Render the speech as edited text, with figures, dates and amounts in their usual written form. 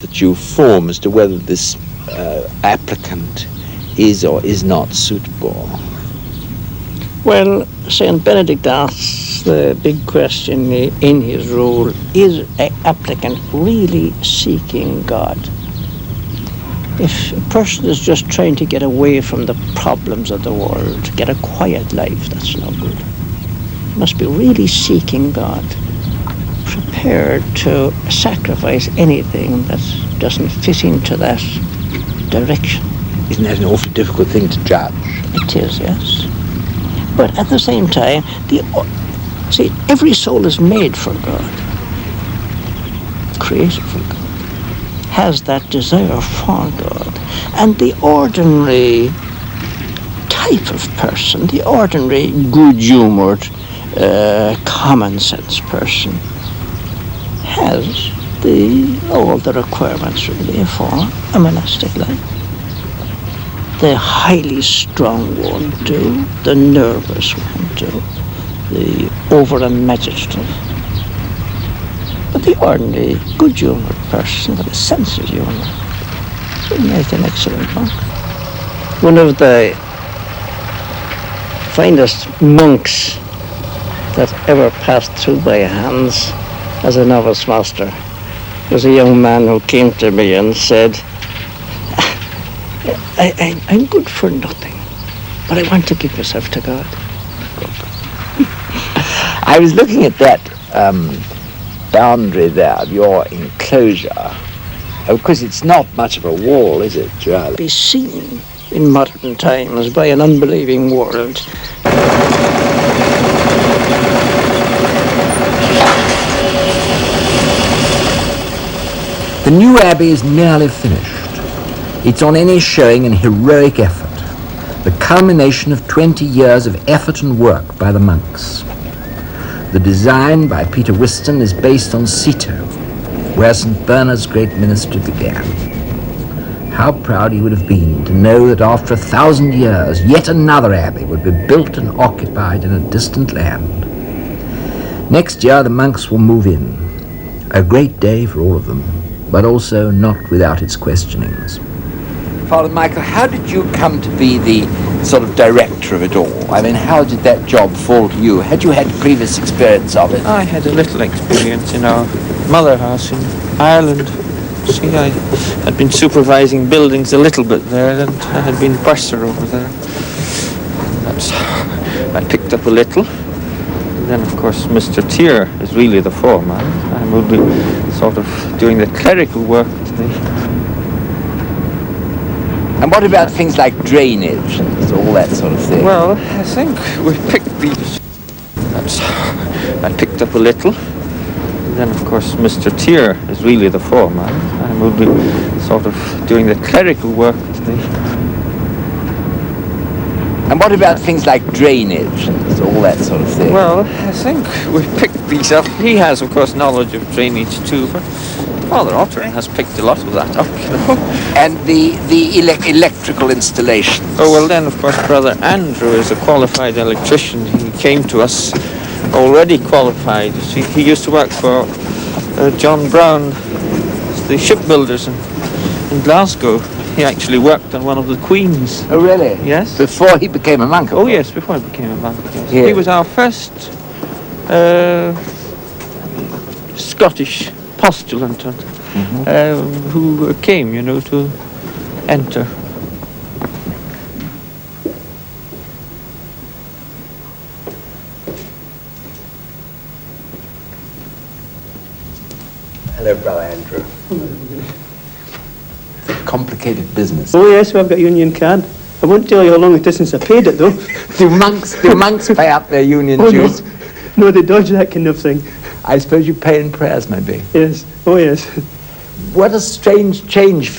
that you form as to whether this applicant is or is not suitable? Well, St. Benedict asks the big question in his rule, is an applicant really seeking God? If a person is just trying to get away from the problems of the world, get a quiet life, that's no good. Must be really seeking God, prepared to sacrifice anything that doesn't fit into that direction. Isn't that an awfully difficult thing to judge? It is, yes. But at the same time, every soul is made for God, created for God, has that desire for God. And the ordinary type of person, the ordinary good-humoured, common sense person, has all the requirements really for a monastic life. The highly strong won't do, the nervous won't do, the over-imaginative. But the ordinary, good-humoured person with a sense of humour will make an excellent monk. One of the finest monks that ever passed through my hands as a novice master was a young man who came to me and said, I'm good for nothing, but I want to give myself to God. I was looking at that boundary there of your enclosure. Of course, it's not much of a wall, is it, really? Be seen in modern times by an unbelieving world. The new abbey is nearly finished. It's on any showing an heroic effort, the culmination of 20 years of effort and work by the monks. The design by Peter Whiston is based on Cito, where St. Bernard's great ministry began. How proud he would have been to know that after 1,000 years, yet another abbey would be built and occupied in a distant land. Next year, the monks will move in. A great day for all of them, but also not without its questionings. Father Michael, how did you come to be the sort of director of it all? I mean, how did that job fall to you? Had you had previous experience of it? I had a little experience in our mother house in Ireland. See, I had been supervising buildings a little bit there, and I had been bursar over there. I picked up a little. And then, of course, Mr. Tier is really the foreman. I will be sort of doing the clerical work today. And what about things like drainage and all that sort of thing? Well, I think we picked these. I picked up a little. And then, of course, Mr. Tier is really the foreman. I will be sort of doing the clerical work today. And what about things like drainage and all that sort of thing? Well, I think we picked these up. He has, of course, knowledge of drainage too, but Father Otter has picked a lot of that up, you know. And the electrical installations? Oh, well then, of course, Brother Andrew is a qualified electrician. He came to us already qualified. You see, he used to work for John Brown, the shipbuilders in Glasgow. He actually worked on one of the Queens. Oh, really? Yes. Before he became a monk? Oh, yes, before he became a monk, yes. Yeah. He was our first Scottish postulant who came, you know, to enter. Hello, Brother Andrew. It's a complicated business. Oh yes, well, I've got a union card. I won't tell you how long it is since I paid it though. Do monks pay up their union dues? No, they dodge that kind of thing. I suppose you pay in prayers, maybe. Yes, oh yes. What a strange change for you.